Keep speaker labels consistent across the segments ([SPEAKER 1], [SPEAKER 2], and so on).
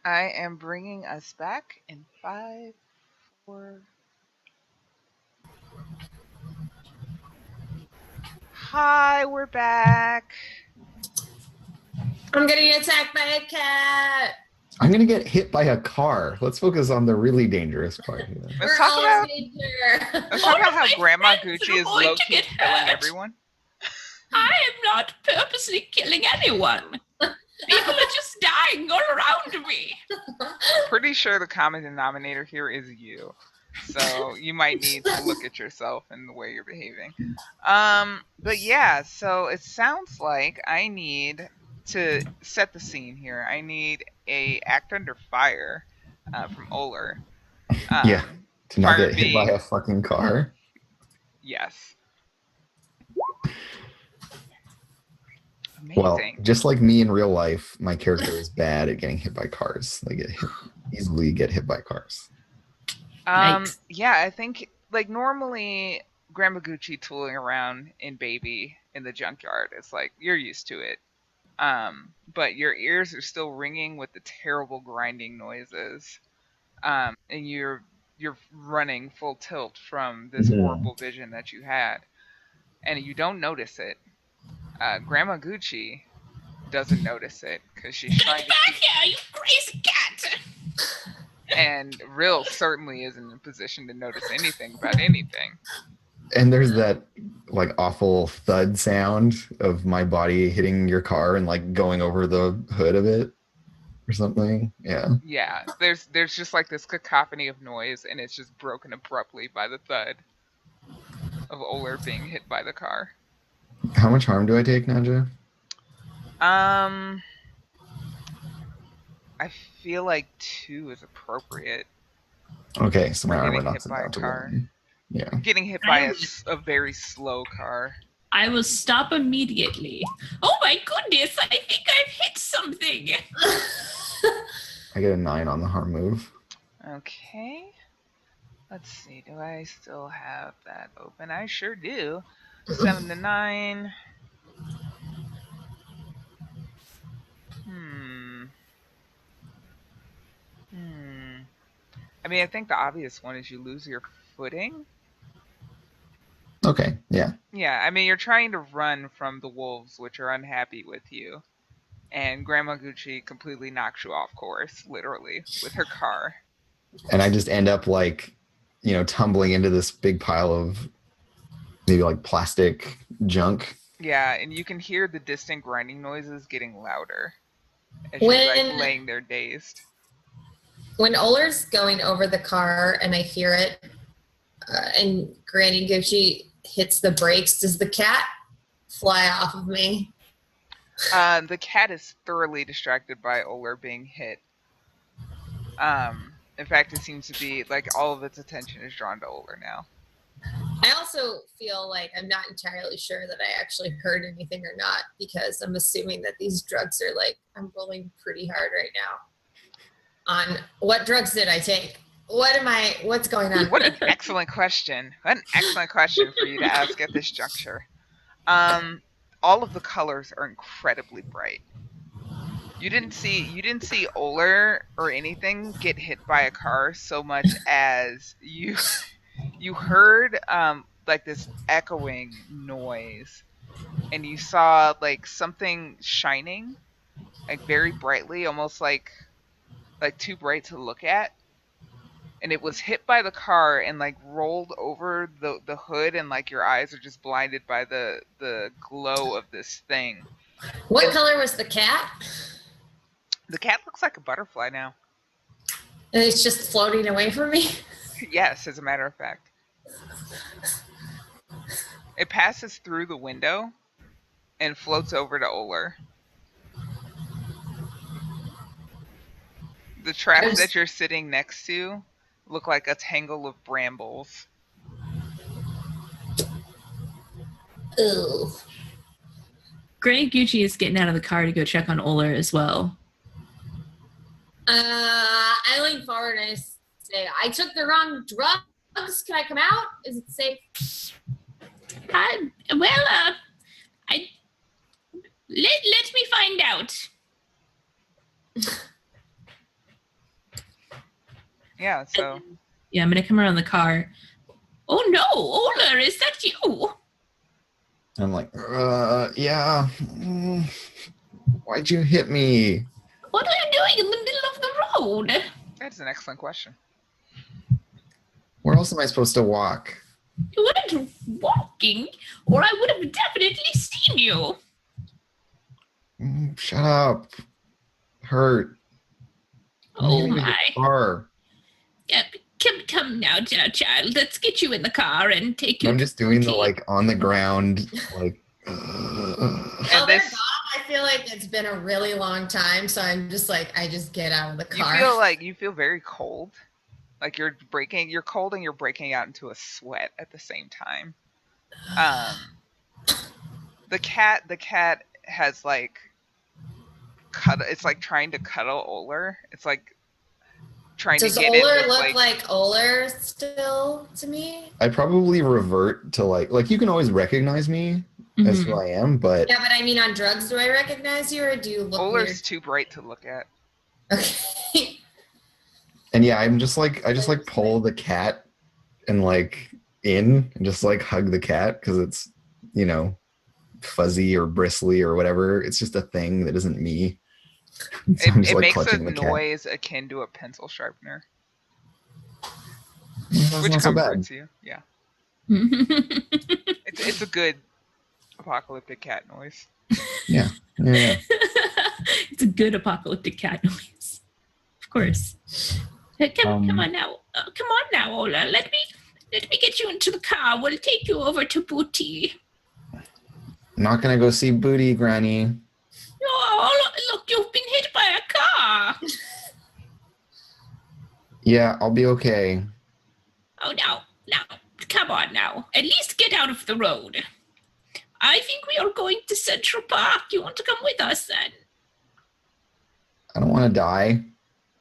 [SPEAKER 1] I am bringing us back in 5, 4. Hi, we're back.
[SPEAKER 2] I'm getting attacked by a cat.
[SPEAKER 3] I'm gonna get hit by a car. Let's focus on the really dangerous part here.
[SPEAKER 1] Let's
[SPEAKER 2] We're
[SPEAKER 1] talk
[SPEAKER 2] all in
[SPEAKER 1] about
[SPEAKER 2] danger.
[SPEAKER 1] let's
[SPEAKER 4] All
[SPEAKER 1] talk about
[SPEAKER 4] of
[SPEAKER 1] how
[SPEAKER 4] my
[SPEAKER 1] Grandma
[SPEAKER 4] friends
[SPEAKER 1] Gucci
[SPEAKER 4] are
[SPEAKER 1] is
[SPEAKER 4] going
[SPEAKER 1] low
[SPEAKER 4] to
[SPEAKER 1] key
[SPEAKER 4] get
[SPEAKER 1] killing
[SPEAKER 4] hurt.
[SPEAKER 1] everyone.
[SPEAKER 4] I am not purposely killing anyone. People are just dying all around me.
[SPEAKER 1] Pretty sure the common denominator here is you. So you might need to look at yourself and the way you're behaving. But yeah, so it sounds like I need to set the scene here. I need a act under fire from Oler.
[SPEAKER 3] Yeah, to not
[SPEAKER 1] Fire
[SPEAKER 3] get hit by
[SPEAKER 1] being
[SPEAKER 3] a fucking car.
[SPEAKER 1] yes.
[SPEAKER 3] Well,
[SPEAKER 1] Amazing.
[SPEAKER 3] just like me in real life, my character is bad at getting hit by cars. They easily get hit by cars.
[SPEAKER 4] Yikes.
[SPEAKER 1] Yeah, I think like normally Grandma Gucci tooling around in baby in the junkyard is like you're used to it. But your ears are still ringing with the terrible grinding noises. And you're running full tilt from this
[SPEAKER 3] Mhm.
[SPEAKER 1] horrible vision that you had, and you don't notice it. Grandma Gucci doesn't notice it because she's
[SPEAKER 4] Get
[SPEAKER 1] trying to
[SPEAKER 4] back
[SPEAKER 1] keep,
[SPEAKER 4] here, you crazy cat!
[SPEAKER 1] and Real certainly isn't in a position to notice anything about anything.
[SPEAKER 3] And there's that like awful thud sound of my body hitting your car and like going over the hood of it or something. Yeah.
[SPEAKER 1] Yeah, there's just like this cacophony of noise, and it's just broken abruptly by the thud of Oler being hit by the car.
[SPEAKER 3] How much harm do I take, Naja?
[SPEAKER 1] Um, I feel like 2 is appropriate
[SPEAKER 3] Okay, so my
[SPEAKER 1] for
[SPEAKER 3] armor
[SPEAKER 1] getting
[SPEAKER 3] knocks
[SPEAKER 1] hit
[SPEAKER 3] it
[SPEAKER 1] by a
[SPEAKER 3] down to
[SPEAKER 1] car.
[SPEAKER 3] 1. Yeah.
[SPEAKER 1] Getting hit by a very slow car.
[SPEAKER 4] I will stop immediately. Oh my goodness, I think I've hit something.
[SPEAKER 3] I get a 9 on the harm move.
[SPEAKER 1] Okay. Let's see. Do I still have that open? I sure do. 7 to 9. Hmm. Hmm. I mean, I think the obvious one is you lose your footing.
[SPEAKER 3] Okay, yeah.
[SPEAKER 1] Yeah, I mean, you're trying to run from the wolves, which are unhappy with you. And Grandma Gucci completely knocks you off course, literally, with her car.
[SPEAKER 3] And I just end up like, tumbling into this big pile of maybe like plastic junk.
[SPEAKER 1] Yeah, and you can hear the distant grinding noises getting louder as she's like laying there dazed.
[SPEAKER 2] When Oler's going over the car and I hear it, and Granny Gucci hits the brakes, does the cat fly off of me?
[SPEAKER 1] The cat is thoroughly distracted by Oler being hit. In fact, it seems to be like all of its attention is drawn to Oler now.
[SPEAKER 2] I also feel like I'm not entirely sure that I actually heard anything or not, because I'm assuming that these drugs are like, I'm rolling pretty hard right now. On what drugs did I take? What's going on?
[SPEAKER 1] What an excellent question. What an excellent question for you to ask at this juncture. All of the colors are incredibly bright. You didn't see Oler or anything get hit by a car so much as you heard like this echoing noise, and you saw like something shining like very brightly, almost like too bright to look at, and it was hit by the car and like rolled over the hood, and like your eyes are just blinded by the glow of this thing.
[SPEAKER 2] What color was the cat?
[SPEAKER 1] The cat looks like a butterfly now.
[SPEAKER 2] And it's just floating away from me?
[SPEAKER 1] Yes, as a matter of fact. It passes through the window and floats over to Oler. The traps that you're sitting next to look like a tangle of brambles.
[SPEAKER 2] Ooh.
[SPEAKER 4] Granny Gucci is getting out of the car to go check on Oler as well.
[SPEAKER 2] I lean forward and I say, I took the wrong drugs. Can I come out? Is it safe?
[SPEAKER 4] Let me find out.
[SPEAKER 1] Yeah, so
[SPEAKER 4] Yeah, I'm gonna come around the car. Oh no, Ola, is that you?
[SPEAKER 3] I'm like, yeah. Why'd you hit me?
[SPEAKER 4] What are you doing in the middle of the road?
[SPEAKER 1] that's an excellent question.
[SPEAKER 3] Where else am I supposed to walk?
[SPEAKER 4] You weren't walking, or I would have definitely seen you.
[SPEAKER 3] Shut up. Hurt. I'm
[SPEAKER 4] Oh
[SPEAKER 3] hitting the
[SPEAKER 4] my.
[SPEAKER 3] car.
[SPEAKER 4] Yeah, come now, child. Let's get you in the car and take you
[SPEAKER 3] I'm
[SPEAKER 4] to
[SPEAKER 3] just doing the
[SPEAKER 4] Booty.
[SPEAKER 3] like on the ground, like.
[SPEAKER 2] Well, they're
[SPEAKER 1] this-
[SPEAKER 2] gone. I feel like it's been a really long time, so I'm just like, I just get out of the
[SPEAKER 1] You
[SPEAKER 2] car.
[SPEAKER 1] feel very cold. Like you're cold and you're breaking out into a sweat at the same time. The cat has like it's like trying to cuddle Oler. It's like trying
[SPEAKER 2] Does
[SPEAKER 1] to get in
[SPEAKER 2] Oler
[SPEAKER 1] this
[SPEAKER 2] look like Oler still to me?
[SPEAKER 3] I probably revert to like you can always recognize me as who
[SPEAKER 4] Mhm.
[SPEAKER 3] I am, but
[SPEAKER 2] Yeah, but I mean, on drugs, do I recognize you, or do you look
[SPEAKER 1] Oler's
[SPEAKER 2] weird?
[SPEAKER 1] too bright to look at.
[SPEAKER 2] Okay.
[SPEAKER 3] and yeah, I just like pull the cat and like in and just like hug the cat because it's fuzzy or bristly or whatever. It's just a thing that isn't me. So I'm just
[SPEAKER 1] It
[SPEAKER 3] like
[SPEAKER 1] makes a
[SPEAKER 3] clutching the cat.
[SPEAKER 1] noise akin to a pencil sharpener,
[SPEAKER 3] That's
[SPEAKER 1] which
[SPEAKER 3] not so bad.
[SPEAKER 1] comforts you. Yeah, it's a good apocalyptic cat noise.
[SPEAKER 3] Yeah.
[SPEAKER 4] It's a good apocalyptic cat noise. Of course. Come on now. Come on now, Ola. Let me get you into the car. We'll take you over to Booty.
[SPEAKER 3] I'm not gonna go see Booty, Granny.
[SPEAKER 4] Oh, look, you've been hit by a car.
[SPEAKER 3] Yeah, I'll be okay.
[SPEAKER 4] Oh, now, come on now. At least get out of the road. I think we are going to Central Park. You want to come with us then?
[SPEAKER 3] I don't want to die.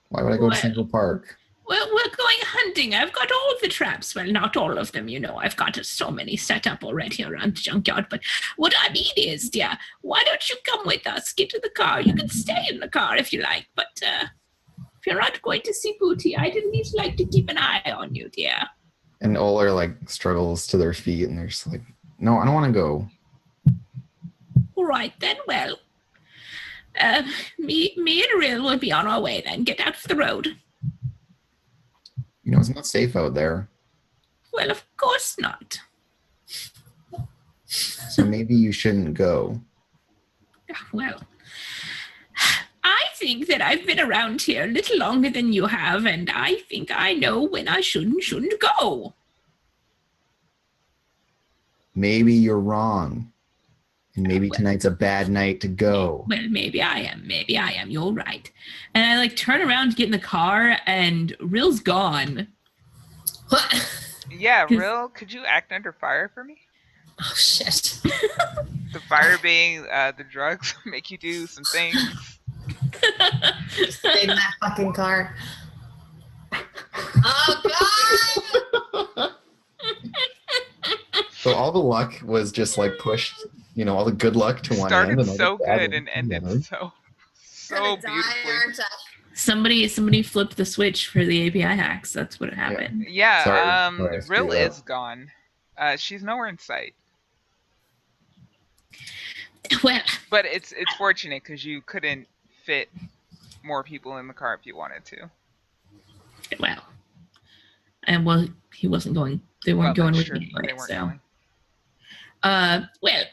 [SPEAKER 3] Why would I go to
[SPEAKER 4] Well.
[SPEAKER 3] Central Park?
[SPEAKER 4] Well, we're going hunting. I've got all the traps. Well, not all of them, I've got so many set up already around the junkyard. But what I mean is, dear, why don't you come with us? Get to the car. You can stay in the car if you like. But if you're not going to see Booty, I'd at least like to keep an eye on you, dear.
[SPEAKER 3] And Oler like struggles to their feet and they're just like, no, I don't want to go.
[SPEAKER 4] All right, then. Well, me and Rill will be on our way then. Get out of the road.
[SPEAKER 3] It's not safe out there.
[SPEAKER 4] Well, of course not.
[SPEAKER 3] So maybe you shouldn't go.
[SPEAKER 4] Well, I think that I've been around here a little longer than you have, and I think I know when I shouldn't go.
[SPEAKER 3] Maybe you're wrong. And maybe tonight's a bad night to go.
[SPEAKER 4] Well, maybe I am. You're right. And I turn around to get in the car, and Rill's gone.
[SPEAKER 2] What?
[SPEAKER 1] Yeah, Rill, could you act under fire for me?
[SPEAKER 2] Oh, shit.
[SPEAKER 1] The fire being the drugs make you do some things.
[SPEAKER 2] Stay in that fucking car. Oh, God!
[SPEAKER 3] So all the luck was just pushed, all the good luck to one end.
[SPEAKER 1] Started
[SPEAKER 3] And all
[SPEAKER 1] so
[SPEAKER 3] the bad
[SPEAKER 1] good
[SPEAKER 3] luck
[SPEAKER 1] and
[SPEAKER 3] to the
[SPEAKER 1] ended
[SPEAKER 3] other.
[SPEAKER 1] so
[SPEAKER 2] Gonna die,
[SPEAKER 1] beautifully.
[SPEAKER 2] aren't I?
[SPEAKER 4] Somebody flipped the switch for the API hacks. That's what happened.
[SPEAKER 1] Yeah,
[SPEAKER 3] Sorry, I
[SPEAKER 1] Rill
[SPEAKER 3] screwed up.
[SPEAKER 1] is gone. She's nowhere in sight.
[SPEAKER 4] Well,
[SPEAKER 1] But it's fortunate because you couldn't fit more people in the car if you wanted to.
[SPEAKER 4] well, and he wasn't going. They weren't going
[SPEAKER 1] that's
[SPEAKER 4] with
[SPEAKER 1] true.
[SPEAKER 4] me anyway.
[SPEAKER 1] They weren't
[SPEAKER 4] So,
[SPEAKER 1] going.
[SPEAKER 4] well,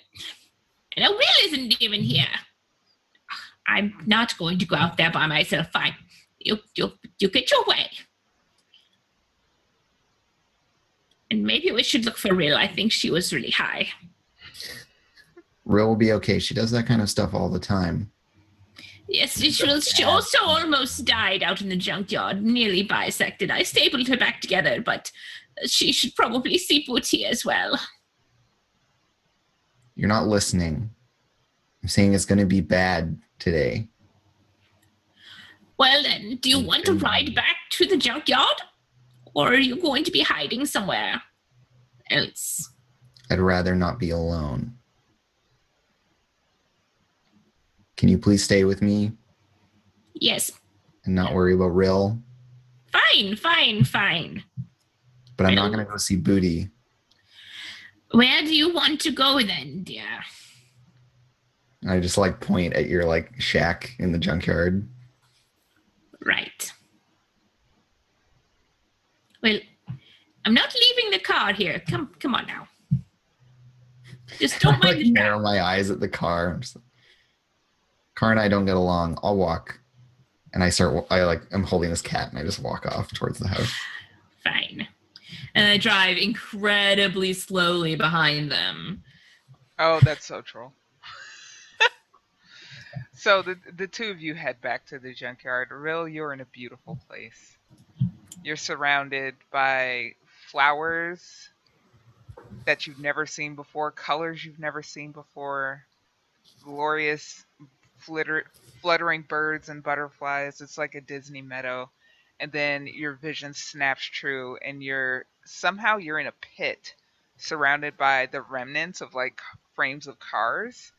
[SPEAKER 4] Will isn't even here. I'm not going to go out there by myself. Fine, you get your way. And maybe we should look for Rill. I think she was really high.
[SPEAKER 3] Rill will be okay. She does that kind of stuff all the time.
[SPEAKER 4] Yes, she also almost died out in the junkyard, nearly bisected. I stapled her back together, but she should probably see Booty as well.
[SPEAKER 3] You're not listening. I'm saying it's going to be bad today.
[SPEAKER 4] Well then, do you want to ride back to the junkyard? Or are you going to be hiding somewhere else?
[SPEAKER 3] I'd rather not be alone. Can you please stay with me
[SPEAKER 4] Yes,
[SPEAKER 3] and not worry about Rill?
[SPEAKER 4] Fine.
[SPEAKER 3] But I'm not going to go see Booty.
[SPEAKER 4] Where do you want to go then, dear?
[SPEAKER 3] I just like point at your like shack in the junkyard.
[SPEAKER 4] Right. Well, I'm not leaving the car here. Come on now. Just don't
[SPEAKER 3] I
[SPEAKER 4] mind
[SPEAKER 3] like
[SPEAKER 4] the
[SPEAKER 3] narrow
[SPEAKER 4] trap.
[SPEAKER 3] my eyes at the car. I'm just like, car and I don't get along. I'll walk. And I'm holding this cat and I just walk off towards the house.
[SPEAKER 4] Fine. And I drive incredibly slowly behind them.
[SPEAKER 1] Oh, that's so troll. So the two of you head back to the junkyard. Rill, you're in a beautiful place. You're surrounded by flowers that you've never seen before, colors you've never seen before, glorious fluttering birds and butterflies. It's like a Disney meadow. And then your vision snaps true and you're in a pit surrounded by the remnants of like frames of cars.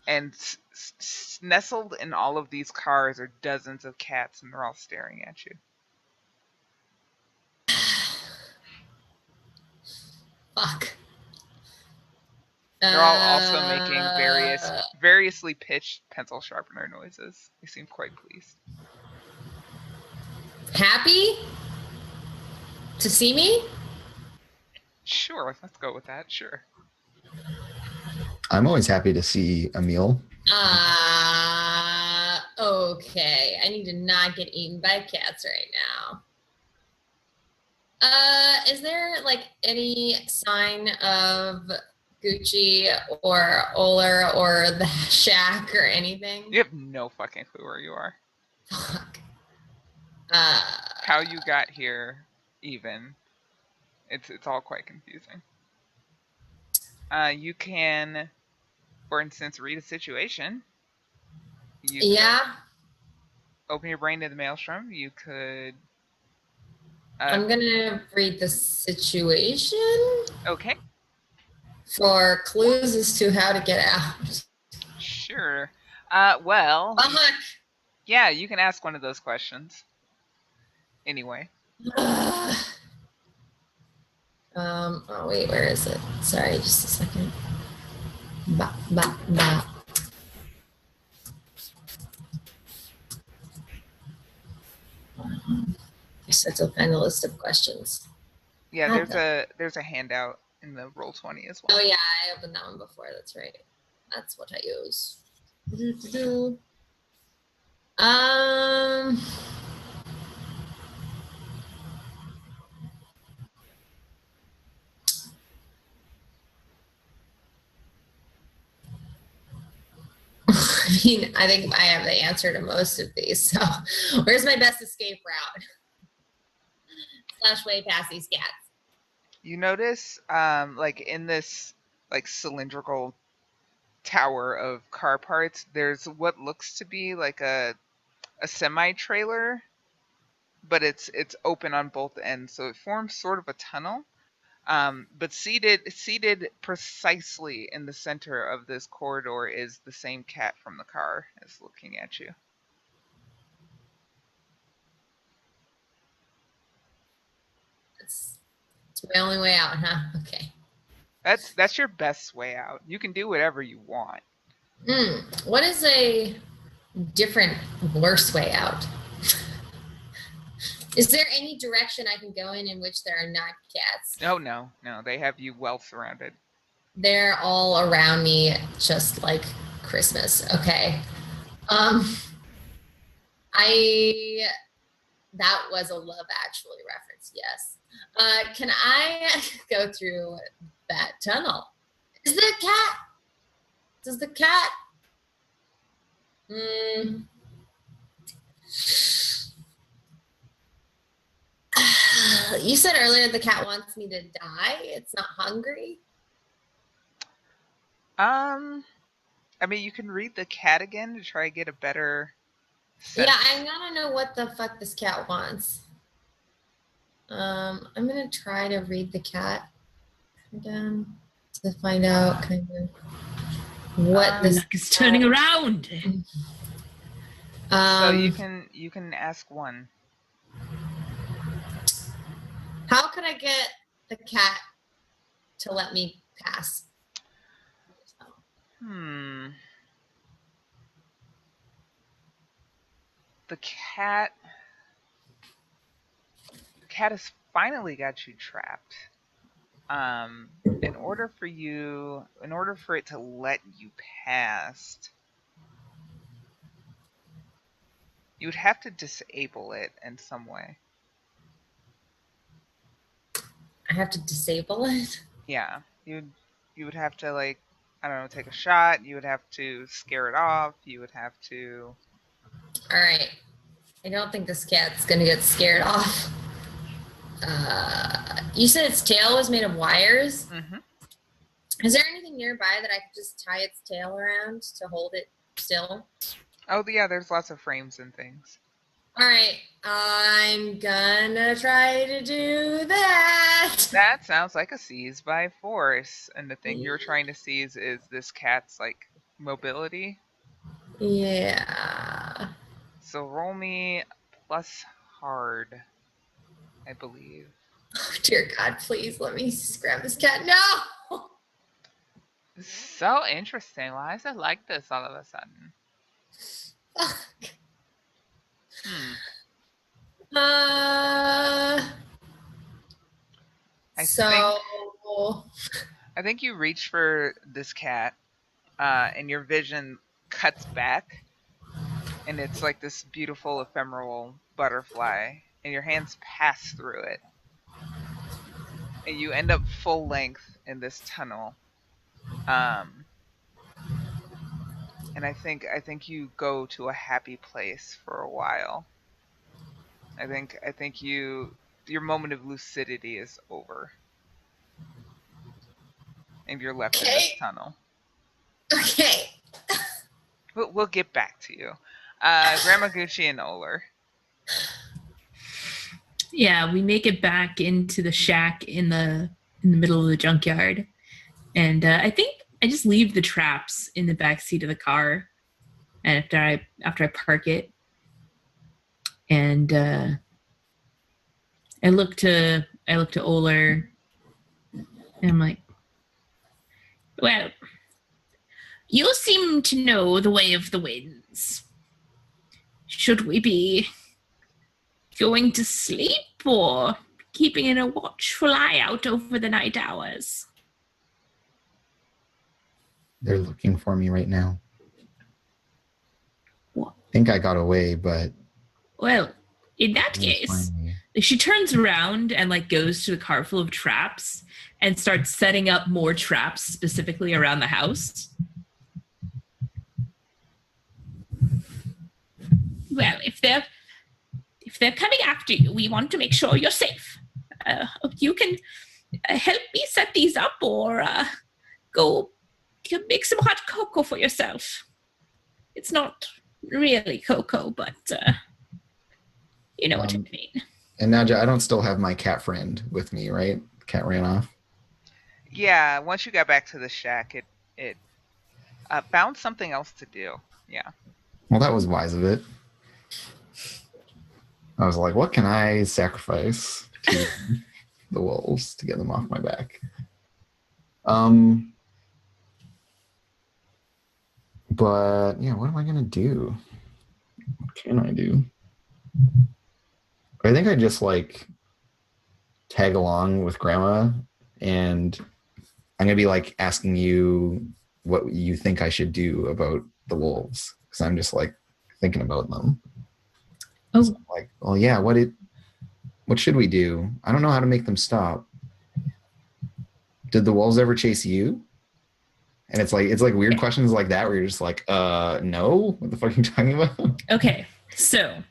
[SPEAKER 1] And nestled in all of these cars are dozens of cats and they're all staring at you.
[SPEAKER 2] Fuck.
[SPEAKER 1] They're all also making variously pitched pencil sharpener noises. They seem quite pleased.
[SPEAKER 2] Happy to see me?
[SPEAKER 1] Sure, let's go with that. Sure.
[SPEAKER 3] I'm always happy to see Emil.
[SPEAKER 2] Okay. I need to not get eaten by cats right now. Is there like any sign of Gucci or Oler or the shack or anything?
[SPEAKER 1] You have no fucking clue where you are.
[SPEAKER 2] Fuck.
[SPEAKER 1] How you got here, even. It's all quite confusing. You can, for instance, read a situation.
[SPEAKER 2] Yeah.
[SPEAKER 1] Open your brain to the maelstrom. You could.
[SPEAKER 2] I'm gonna read the situation.
[SPEAKER 1] Okay.
[SPEAKER 2] For clues as to how to get out.
[SPEAKER 1] Sure. Well. Yeah, you can ask one of those questions. Anyway.
[SPEAKER 2] Oh wait, where is it? Sorry, just a second. Ba. I just have to find a list of questions.
[SPEAKER 1] Yeah, there's a handout in the Roll20 as well.
[SPEAKER 2] Oh yeah, I opened that one before. That's right. That's what I use. I mean, I think I have the answer to most of these. So, where's my best escape route? / way past these cats.
[SPEAKER 1] You notice, like in this like cylindrical tower of car parts, there's what looks to be like a semi-trailer, but it's open on both ends, so it forms sort of a tunnel. But seated precisely in the center of this corridor is the same cat from the car is looking at you.
[SPEAKER 2] It's my only way out, huh? Okay.
[SPEAKER 1] That's your best way out. You can do whatever you want.
[SPEAKER 2] What is a different, worse way out? Is there any direction I can go in which there are not cats?
[SPEAKER 1] No. They have you well surrounded.
[SPEAKER 2] They're all around me, just like Christmas. Okay. That was a Love Actually reference. Yes. Can I go through that tunnel? Does the cat? You said earlier the cat wants me to die. It's not hungry.
[SPEAKER 1] I mean, you can read the cat again to try to get a better sense.
[SPEAKER 2] Yeah, I gotta know what the fuck this cat wants. I'm gonna try to read the cat again to find out kind of what this
[SPEAKER 4] is turning around.
[SPEAKER 1] So you can ask one.
[SPEAKER 2] How could I get the cat to let me pass?
[SPEAKER 1] The cat has finally got you trapped. In order for it to let you past, you would have to disable it in some way.
[SPEAKER 2] I have to disable it?
[SPEAKER 1] Yeah, you would have to, like, I don't know, take a shot. You would have to scare it off. You would have to.
[SPEAKER 2] All right. I don't think this cat's gonna get scared off. You said its tail was made of wires?
[SPEAKER 1] Mm-hmm.
[SPEAKER 2] Is there anything nearby that I could just tie its tail around to hold it still?
[SPEAKER 1] Oh, yeah, there's lots of frames and things.
[SPEAKER 2] All right, I'm gonna try to do that.
[SPEAKER 1] That sounds like a seize by force. And the thing you're trying to seize is this cat's, like, mobility.
[SPEAKER 2] Yeah.
[SPEAKER 1] So roll me plus hard, I believe.
[SPEAKER 2] Oh, dear God, please let me just grab this cat. No!
[SPEAKER 1] So interesting. Why is it like this all of a sudden?
[SPEAKER 2] Fuck.
[SPEAKER 1] I think you reach for this cat, and your vision cuts back, and it's like this beautiful ephemeral butterfly, and your hands pass through it, and you end up full length in this tunnel. And I think you go to a happy place for a while. I think your moment of lucidity is over, and you're left in this tunnel.
[SPEAKER 2] Okay.
[SPEAKER 1] We'll get back to you. Grandma Gucci and Oler.
[SPEAKER 4] Yeah, we make it back into the shack in the middle of the junkyard, and I think I just leave the traps in the back seat of the car, and after I park it, and I look to Oler, and I'm like, well, you seem to know the way of the winds. Should we be going to sleep or keeping in a watchful eye out over the night hours?
[SPEAKER 3] They're looking for me right now.
[SPEAKER 4] What?
[SPEAKER 3] I think I got away, but
[SPEAKER 4] Well, in that
[SPEAKER 3] they didn't
[SPEAKER 4] case,
[SPEAKER 3] find me.
[SPEAKER 4] she turns around and like goes to the car full of traps and starts setting up more traps specifically around the house. Well, if they're coming after you, we want to make sure you're safe. You can help me set these up, or go make some hot cocoa for yourself. It's not really cocoa, but you know what I mean.
[SPEAKER 3] And Nadja, I don't still have my cat friend with me, right? The cat ran off.
[SPEAKER 1] Yeah, once you got back to the shack, it found something else to do. Yeah.
[SPEAKER 3] Well, that was wise of it. I was like, what can I sacrifice to the wolves to get them off my back? But yeah, what am I gonna do? What can I do? I think I just like tag along with Grandma, and I'm gonna be like asking you what you think I should do about the wolves, because I'm just like thinking about them.
[SPEAKER 4] Oh,
[SPEAKER 3] So I'm like, well, yeah, what should we do? I don't know how to make them stop. Did the wolves ever chase you? And it's like weird questions like that where you're just like, no, what the fuck are you talking about?
[SPEAKER 4] okay. So,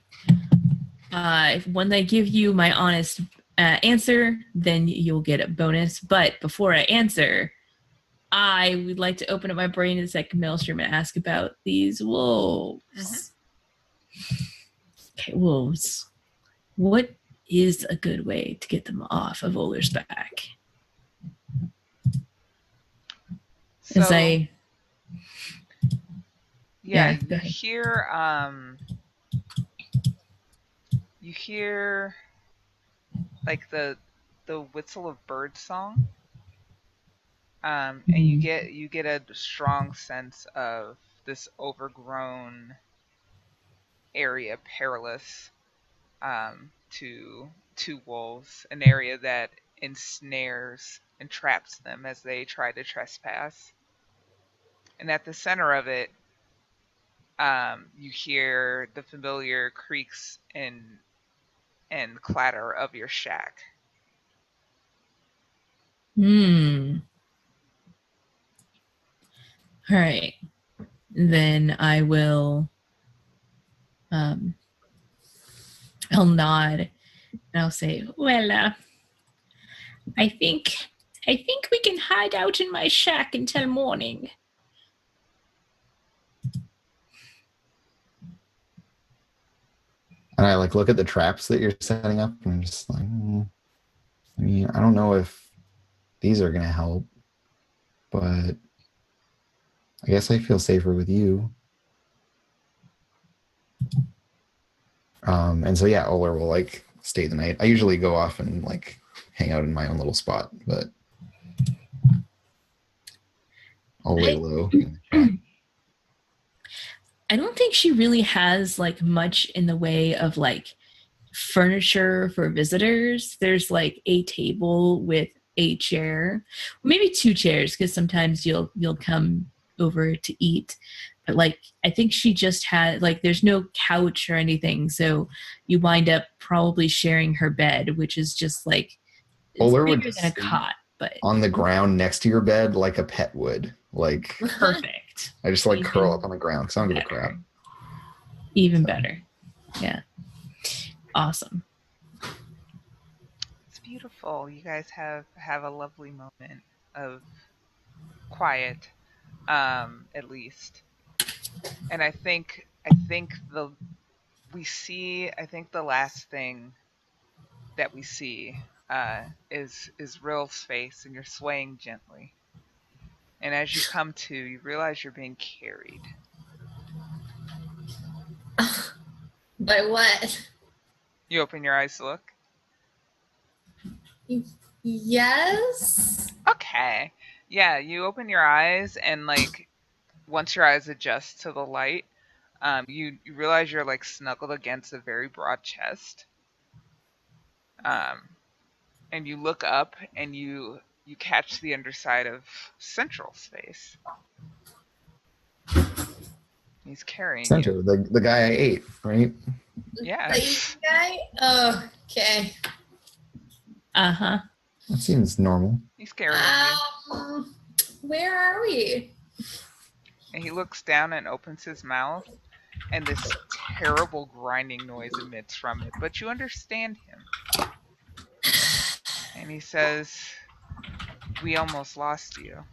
[SPEAKER 4] when I give you my honest answer, then you'll get a bonus. But before I answer, I would like to open up my brain in a second, Maelstrom, and ask about these wolves.
[SPEAKER 1] Mm-hmm.
[SPEAKER 4] Okay, wolves. What is a good way to get them off of Oler's back?
[SPEAKER 1] So,
[SPEAKER 4] As I
[SPEAKER 1] yeah,
[SPEAKER 4] go ahead.
[SPEAKER 1] You hear like the the whistle of bird song. And you get a strong sense of this overgrown area, perilous to wolves, an area that ensnares and traps them as they try to trespass. And at the center of it, you hear the familiar creaks and clatter of your shack.
[SPEAKER 4] All right. Then I will I'll nod and I'll say, well, I think we can hide out in my shack until morning.
[SPEAKER 3] And I like look at the traps that you're setting up, and I'm just like, I mean, I don't know if these are gonna help, but I guess I feel safer with you. And so yeah, Oler will like stay the night. I usually go off and like hang out in my own little spot, but I'll lay low in the chat.
[SPEAKER 4] I don't think she really has like much in the way of like furniture for visitors. There's like a table with a chair, maybe two chairs, because sometimes you'll come over to eat. But like I think she just had like there's no couch or anything, so you wind up probably sharing her bed, which is just like it's
[SPEAKER 3] Oler would
[SPEAKER 4] bigger
[SPEAKER 3] just
[SPEAKER 4] than a
[SPEAKER 3] sleep
[SPEAKER 4] cot, but
[SPEAKER 3] on the ground next to your bed like a pet would. Like
[SPEAKER 4] perfect.
[SPEAKER 3] I just like
[SPEAKER 4] Even
[SPEAKER 3] curl up on the ground. So I don't give a
[SPEAKER 4] better.
[SPEAKER 3] crap.
[SPEAKER 4] Even
[SPEAKER 3] So.
[SPEAKER 4] better. Yeah. Awesome.
[SPEAKER 1] It's beautiful. You guys have a lovely moment of quiet, at least. And I think the last thing that we see is Rill's face, and you're swaying gently. And as you come to, you realize you're being carried.
[SPEAKER 2] By what?
[SPEAKER 1] You open your eyes to look.
[SPEAKER 2] Yes.
[SPEAKER 1] Okay. Yeah, you open your eyes, and like once your eyes adjust to the light, you realize you're like snuggled against a very broad chest. And you look up, and you catch the underside of Central's face. He's carrying you.
[SPEAKER 3] Center, the guy I ate, right?
[SPEAKER 1] Yes.
[SPEAKER 2] The Asian guy? Oh, okay.
[SPEAKER 4] Uh-huh.
[SPEAKER 3] That seems normal.
[SPEAKER 1] He's carrying you.
[SPEAKER 2] Where are we?
[SPEAKER 1] And he looks down and opens his mouth, and this terrible grinding noise emits from it. But you understand him. And he says, "We almost lost you.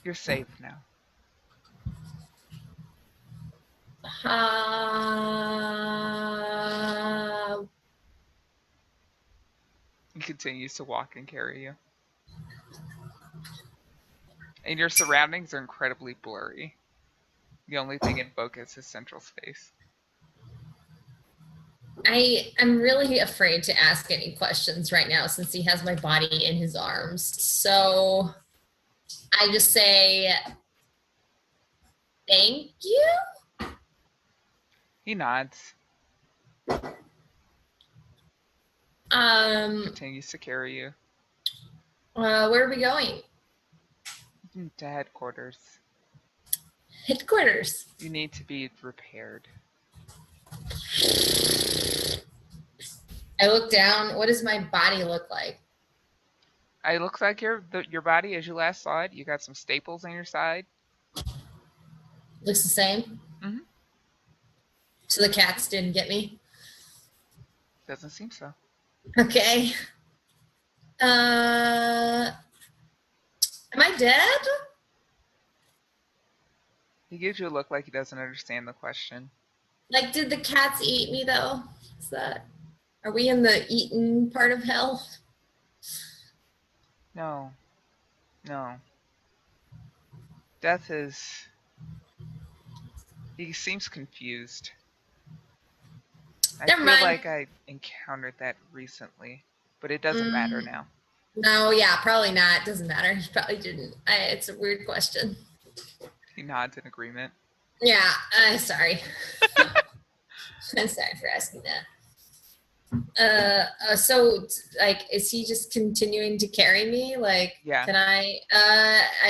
[SPEAKER 1] You're safe now." He continues to walk and carry you. And your surroundings are incredibly blurry. The only thing in focus is Central's face.
[SPEAKER 2] I'm really afraid to ask any questions right now since he has my body in his arms. So I just say, thank you.
[SPEAKER 1] He nods, continues to carry you
[SPEAKER 2] Where are we going?
[SPEAKER 1] to headquarters.
[SPEAKER 2] Headquarters.
[SPEAKER 1] You need to be repaired.
[SPEAKER 2] I look down. What does my body look like?
[SPEAKER 1] It looks like your body as you last saw it. You got some staples on your side.
[SPEAKER 2] Looks the same.
[SPEAKER 1] Mhm.
[SPEAKER 2] So the cats didn't get me.
[SPEAKER 1] Doesn't seem so.
[SPEAKER 2] Okay. Am I dead?
[SPEAKER 1] He gives you a look like he doesn't understand the question.
[SPEAKER 2] Like, did the cats eat me though? Are we in the eaten part of hell?
[SPEAKER 1] No. Death is... He seems confused. I
[SPEAKER 2] Never
[SPEAKER 1] feel
[SPEAKER 2] mind.
[SPEAKER 1] like I encountered that recently, but it doesn't matter now.
[SPEAKER 2] No, yeah, probably not. Doesn't matter. You probably didn't. It's a weird question.
[SPEAKER 1] He nods in agreement.
[SPEAKER 2] Yeah, sorry. I'm sorry for asking that. So like, is he just continuing to carry me? Like,
[SPEAKER 1] Yeah.
[SPEAKER 2] can I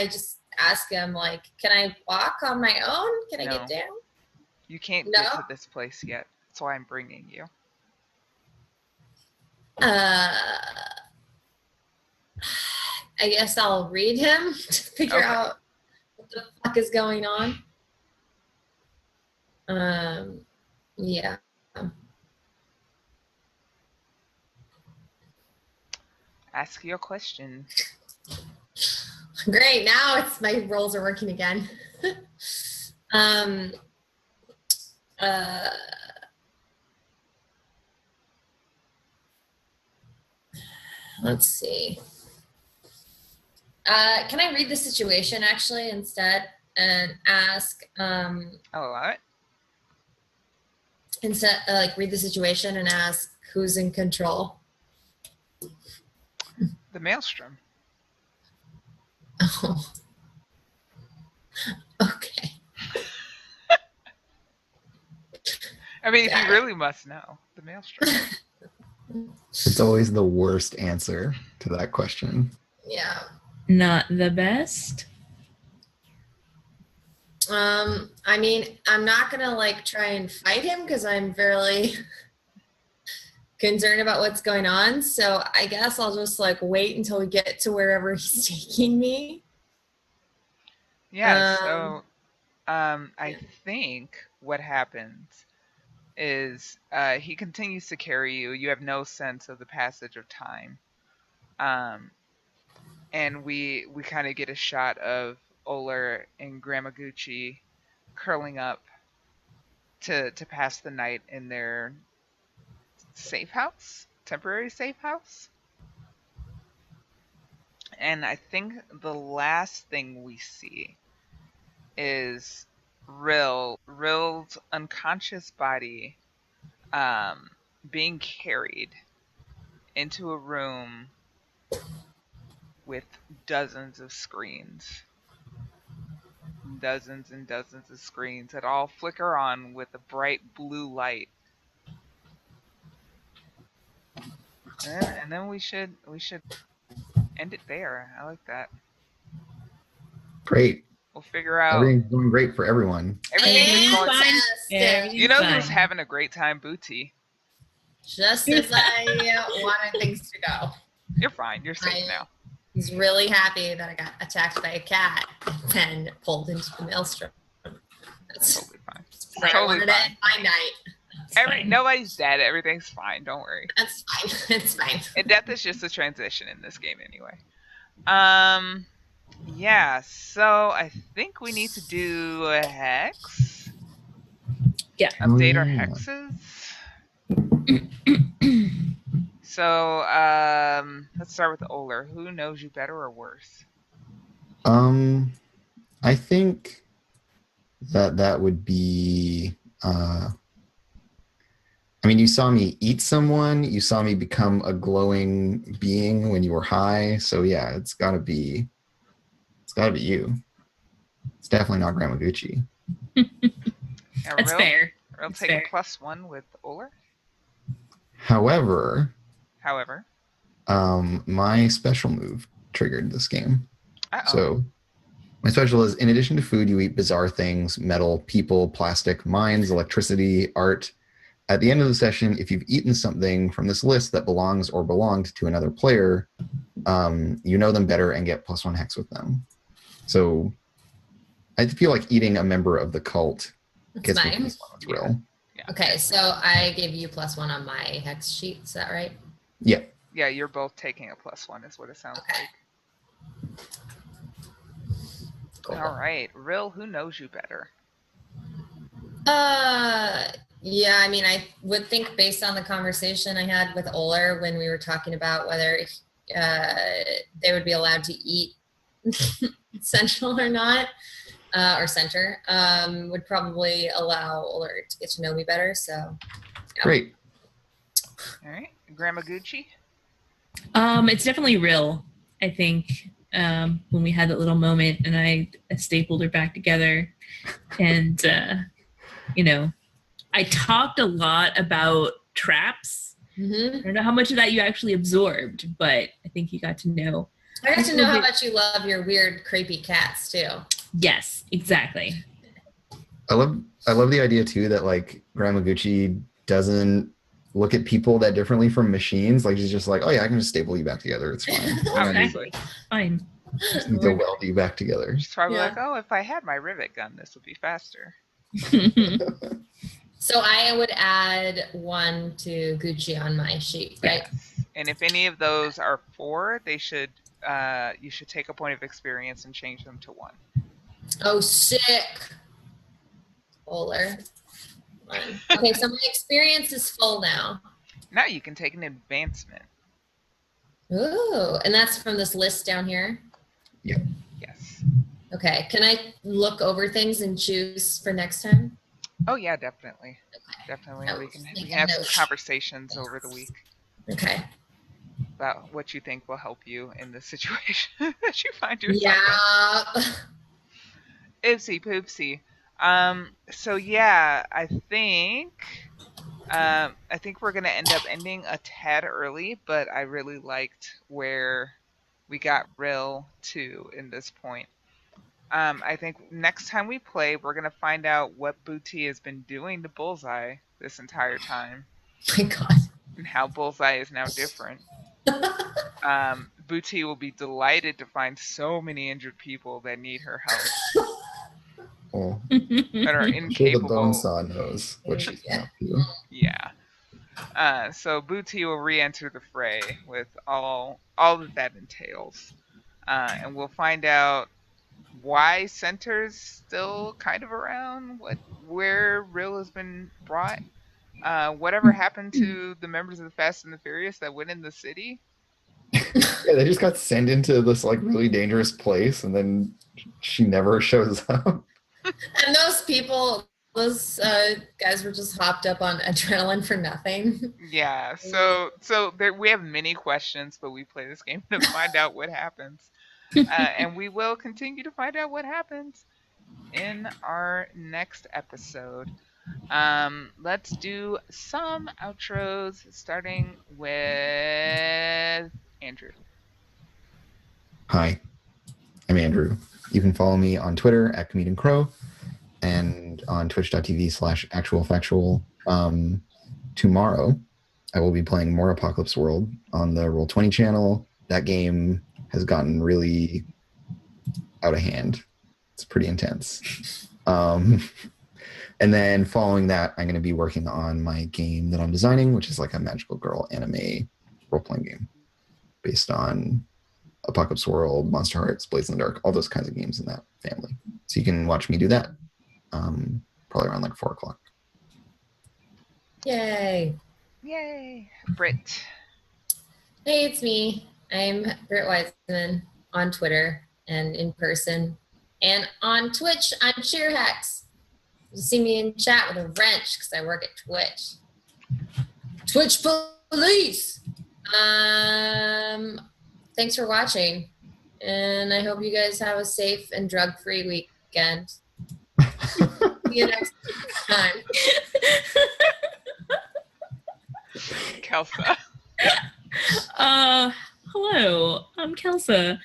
[SPEAKER 2] just ask him, like, can I walk on my own? Can I
[SPEAKER 1] No.
[SPEAKER 2] get down?
[SPEAKER 1] You can't
[SPEAKER 2] No?
[SPEAKER 1] get to this place yet. That's why I'm bringing you.
[SPEAKER 2] I guess I'll read him to figure
[SPEAKER 1] Okay.
[SPEAKER 2] out what the fuck is going on. Yeah.
[SPEAKER 1] Ask your question.
[SPEAKER 2] Great. Now it's my rolls are working again. Let's see. Can I read the situation actually instead and ask
[SPEAKER 1] Oh, all right.
[SPEAKER 2] instead like read the situation and ask who's in control?
[SPEAKER 1] The maelstrom.
[SPEAKER 2] Oh. Okay.
[SPEAKER 1] I mean, if
[SPEAKER 2] Got
[SPEAKER 1] you
[SPEAKER 2] it.
[SPEAKER 1] really must know, the maelstrom.
[SPEAKER 3] It's always the worst answer to that question.
[SPEAKER 2] Yeah.
[SPEAKER 4] Not the best.
[SPEAKER 2] I mean, I'm not gonna like try and fight him because I'm fairly concerned about what's going on. So I guess I'll just like wait until we get to wherever he's taking me.
[SPEAKER 1] Yeah, so I think what happens is he continues to carry you. You have no sense of the passage of time. And we kind of get a shot of Oler and Gramaguchi curling up to pass the night in their safe house, temporary safe house. And I think the last thing we see is Rill's unconscious body being carried into a room with dozens of screens. Dozens and dozens of screens that all flicker on with a bright blue light. And then we should end it there. I like that.
[SPEAKER 3] Great.
[SPEAKER 1] We'll figure out
[SPEAKER 3] Everything's going great for everyone.
[SPEAKER 1] everything is going.
[SPEAKER 4] Fine.
[SPEAKER 2] Fantastic.
[SPEAKER 1] You know who's
[SPEAKER 4] Fine.
[SPEAKER 1] having a great time, Booty.
[SPEAKER 2] Just as I wanted things to go.
[SPEAKER 1] You're fine. You're safe now.
[SPEAKER 2] He's really happy that I got attacked by a cat and then pulled into the maelstrom. That's
[SPEAKER 1] Totally fine.
[SPEAKER 2] I
[SPEAKER 1] Totally
[SPEAKER 2] wanted to
[SPEAKER 1] fine.
[SPEAKER 2] end my night.
[SPEAKER 4] Fine.
[SPEAKER 1] Nobody's dead. Everything's fine. Don't worry.
[SPEAKER 2] That's fine. It's fine.
[SPEAKER 1] And death is just a transition in this game anyway. Yeah, so I think we need to do a hex.
[SPEAKER 4] Yeah.
[SPEAKER 1] Update our
[SPEAKER 3] yeah.
[SPEAKER 1] hexes. So, let's start with Oler. Who knows you better or worse?
[SPEAKER 3] I think that would be I mean, you saw me eat someone, you saw me become a glowing being when you were high, so yeah, it's gotta be you. It's definitely not Gramaguchi.
[SPEAKER 1] Now,
[SPEAKER 4] That's fair.
[SPEAKER 1] I'll
[SPEAKER 4] That's
[SPEAKER 1] take
[SPEAKER 4] fair.
[SPEAKER 1] a +1 with Oler.
[SPEAKER 3] However, my special move triggered this game.
[SPEAKER 1] Uh-oh.
[SPEAKER 3] So my special is, in addition to food, you eat bizarre things: metal, people, plastic, mines, electricity, art. At the end of the session, if you've eaten something from this list that belongs or belonged to another player, you know them better and get +1 hex with them. So I feel like eating a member of the cult gets me
[SPEAKER 2] fine.
[SPEAKER 3] +1 with Rill.
[SPEAKER 1] Yeah.
[SPEAKER 2] Okay, so I gave you +1 on my hex sheet. Is that right?
[SPEAKER 3] Yeah.
[SPEAKER 1] Yeah, you're both taking a +1 is what it sounds
[SPEAKER 2] Okay.
[SPEAKER 1] like.
[SPEAKER 2] Cool.
[SPEAKER 1] All right, Rill, who knows you better?
[SPEAKER 2] Yeah, I mean, I would think based on the conversation I had with Oler when we were talking about whether they would be allowed to eat Central or not, or Center, would probably allow Oler to get to know me better. So
[SPEAKER 3] Great.
[SPEAKER 1] All right, Grandma Gucci.
[SPEAKER 4] It's definitely real. I think when we had that little moment and I stapled her back together, and I talked a lot about traps. I don't know how much of that you actually absorbed, but I think you got to know.
[SPEAKER 2] I got to know how much you love your weird, creepy cats too.
[SPEAKER 4] Yes, exactly.
[SPEAKER 3] I love the idea too that like Grandma Gucci doesn't look at people that differently from machines. Like she's just like, oh yeah, I can just staple you back together. It's fine.
[SPEAKER 1] Obviously.
[SPEAKER 4] Fine.
[SPEAKER 3] Just need to weld you back together.
[SPEAKER 1] She's probably like, oh, if I had my rivet gun, this would be faster.
[SPEAKER 2] So I would add 1 to Gucci on my sheet, right?
[SPEAKER 1] Yes. And if any of those are 4, they should you should take a point of experience and change them to 1.
[SPEAKER 2] Oh, sick. Bowler. 1. Okay, so my experience is full now.
[SPEAKER 1] Now you can take an advancement.
[SPEAKER 2] Ooh, and that's from this list down here?
[SPEAKER 3] Yep.
[SPEAKER 1] Yes.
[SPEAKER 2] Okay, can I look over things and choose for next time?
[SPEAKER 1] Oh yeah, definitely.
[SPEAKER 2] Okay.
[SPEAKER 1] Definitely.
[SPEAKER 2] I
[SPEAKER 1] We
[SPEAKER 2] was
[SPEAKER 1] can
[SPEAKER 2] making
[SPEAKER 1] have some
[SPEAKER 2] notes.
[SPEAKER 1] conversations over the week
[SPEAKER 2] Okay.
[SPEAKER 1] about what you think will help you in the situation that you find yourself
[SPEAKER 2] Yeah.
[SPEAKER 1] in. Oopsie poopsie. So yeah, I think we're gonna end up ending a tad early, but I really liked where we got Rill to in this point. I think next time we play, we're gonna find out what Booty has been doing to Bullseye this entire time,
[SPEAKER 2] My God.
[SPEAKER 1] and how Bullseye is now different. Booty will be delighted to find so many injured people that need her help,
[SPEAKER 3] Well,
[SPEAKER 1] that are
[SPEAKER 3] I'm sure the
[SPEAKER 1] incapable.
[SPEAKER 3] bone saw knows what she's been up to.
[SPEAKER 1] Yeah. So Booty will re-enter the fray with all that entails, and we'll find out why Center's still kind of around, where Rill has been brought, whatever happened to the members of the Fast and the Furious that went in the city.
[SPEAKER 3] Yeah, they just got sent into this like really dangerous place, and then she never shows up.
[SPEAKER 2] And those people, those guys were just hopped up on adrenaline for nothing.
[SPEAKER 1] Yeah. So there, we have many questions, but we play this game to find out what happens, and we will continue to find out what happens in our next episode. Let's do some outros, starting with Andrew.
[SPEAKER 3] Hi, I'm Andrew. You can follow me on Twitter at Comedian Crow and on twitch.tv/actualfactual. Tomorrow, I will be playing more Apocalypse World on the Roll20 channel. That game has gotten really out of hand. It's pretty intense. And then following that, I'm going to be working on my game that I'm designing, which is like a magical girl anime role-playing game based on Apocalypse World, Monster Hearts, Blades in the Dark, all those kinds of games in that family. So you can watch me do that probably around like 4 o'clock.
[SPEAKER 2] Yay.
[SPEAKER 1] Yay. Britt.
[SPEAKER 2] Hey, it's me. I'm Britt Wiseman on Twitter and in person. And on Twitch, I'm Cheerhex. You see me in chat with a wrench because I work at Twitch. Twitch police. Thanks for watching. And I hope you guys have a safe and drug-free weekend. See you next time.
[SPEAKER 1] Kelsa.
[SPEAKER 4] Hello, I'm Kelsa.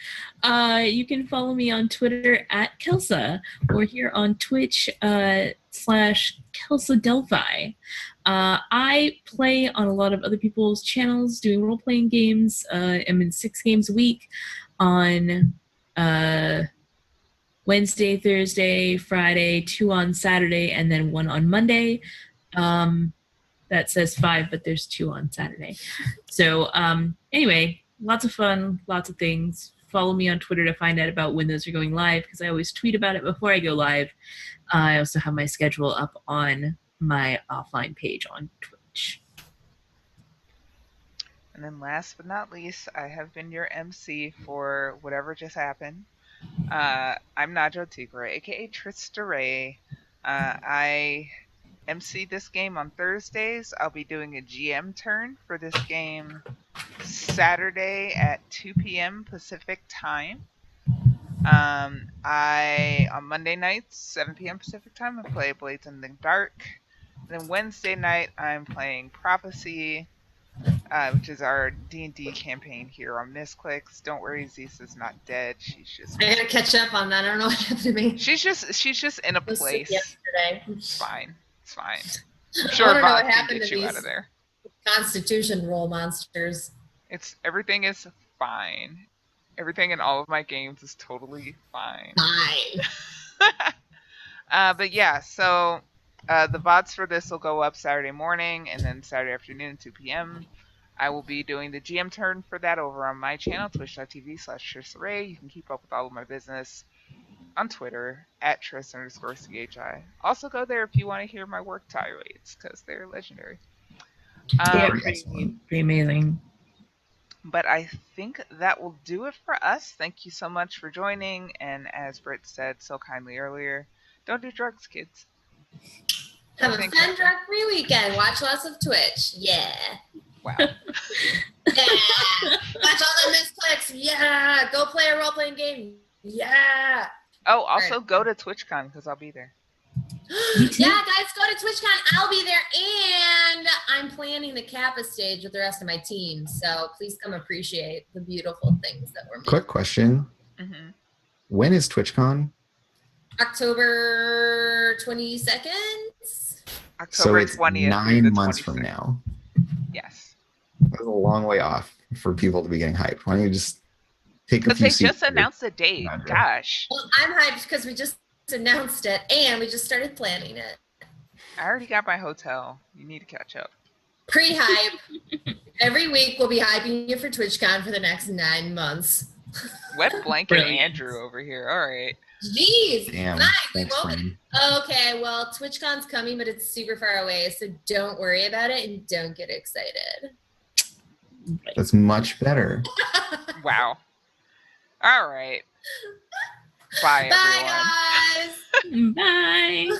[SPEAKER 4] You can follow me on Twitter at Kelsa or here on Twitch /Kelsa Delphi. I play on a lot of other people's channels doing role-playing games. I'm in 6 games a week on Wednesday, Thursday, Friday, 2 on Saturday, and then 1 on Monday. That says 5, but there's 2 on Saturday. So anyway, lots of fun, lots of things. Follow me on Twitter to find out about when those are going live because I always tweet about it before I go live. I also have my schedule up on my offline page on Twitch.
[SPEAKER 1] And then last but not least, I have been your MC for whatever just happened. I'm Najo Tigre, aka Trista Ray. I MC this game on Thursdays. I'll be doing a GM turn for this game Saturday at 2 p.m. Pacific time. I on Monday nights, 7 p.m. Pacific time, I play Blades in the Dark. Then Wednesday night, I'm playing Prophecy, which is our D&D campaign here on Misscliks. Don't worry, Zisa's not dead. She's just
[SPEAKER 2] I gotta catch up on that. I don't know what happened to me.
[SPEAKER 1] she's just in a
[SPEAKER 2] I was sick
[SPEAKER 1] place.
[SPEAKER 2] yesterday.
[SPEAKER 1] It's fine. It's fine. I'm
[SPEAKER 2] I
[SPEAKER 1] sure
[SPEAKER 2] wanna know
[SPEAKER 1] Bob
[SPEAKER 2] what
[SPEAKER 1] can
[SPEAKER 2] happened
[SPEAKER 1] get
[SPEAKER 2] to
[SPEAKER 1] you out
[SPEAKER 2] these
[SPEAKER 1] of there.
[SPEAKER 2] Constitution rule monsters.
[SPEAKER 1] Everything is fine. Everything in all of my games is totally fine.
[SPEAKER 2] Fine.
[SPEAKER 1] But yeah, so the VODs for this will go up Saturday morning and then Saturday afternoon, 2 p.m. I will be doing the GM turn for that over on my channel, twitch.tv/TrissRay. You can keep up with all of my business on Twitter at Triss_CHI. Also go there if you want to hear my work tirades, because they're legendary.
[SPEAKER 3] Excellent.
[SPEAKER 4] Pretty amazing.
[SPEAKER 1] But I think that will do it for us. Thank you so much for joining. And as Britt said so kindly earlier, don't do drugs, kids.
[SPEAKER 2] Have a
[SPEAKER 1] Think
[SPEAKER 2] fun
[SPEAKER 1] so.
[SPEAKER 2] drug-free weekend. Watch lots of Twitch. Yeah.
[SPEAKER 1] Wow.
[SPEAKER 2] Yeah. Watch all the Misscliks. Yeah. Go play a role-playing game. Yeah.
[SPEAKER 1] Oh, also go to TwitchCon because I'll be there.
[SPEAKER 2] Yeah, guys, go to TwitchCon. I'll be there, and I'm planning the Kappa stage with the rest of my team. So please come appreciate the beautiful things that we're making.
[SPEAKER 3] Quick question.
[SPEAKER 1] Mm-hmm.
[SPEAKER 3] When is TwitchCon?
[SPEAKER 2] October 22nd.
[SPEAKER 3] So
[SPEAKER 1] October
[SPEAKER 3] it's
[SPEAKER 1] 20th.
[SPEAKER 3] 9 months from now.
[SPEAKER 1] Yes.
[SPEAKER 3] That's a long way off for people to be getting hyped. Why don't you just take a
[SPEAKER 1] Because
[SPEAKER 3] few
[SPEAKER 1] they
[SPEAKER 3] seats
[SPEAKER 1] just announced the date.
[SPEAKER 3] Roger.
[SPEAKER 1] Gosh.
[SPEAKER 2] Well, I'm hyped because we just announced it, and we just started planning it.
[SPEAKER 1] I already got my hotel. You need to catch up.
[SPEAKER 2] Pre-hype. Every week we'll be hyping you for TwitchCon for the next 9 months.
[SPEAKER 1] Wet blanket
[SPEAKER 4] Brilliant.
[SPEAKER 1] Andrew over here. All right.
[SPEAKER 2] Jeez.
[SPEAKER 3] Damn.
[SPEAKER 2] Nice. We
[SPEAKER 3] Thanks,
[SPEAKER 2] won't-
[SPEAKER 3] friend.
[SPEAKER 2] Okay, well, TwitchCon's coming, but it's super far away, so don't worry about it and don't get excited.
[SPEAKER 3] That's much better.
[SPEAKER 1] Wow. All right. Bye,
[SPEAKER 2] Bye,
[SPEAKER 1] everyone.
[SPEAKER 2] guys.
[SPEAKER 4] Bye.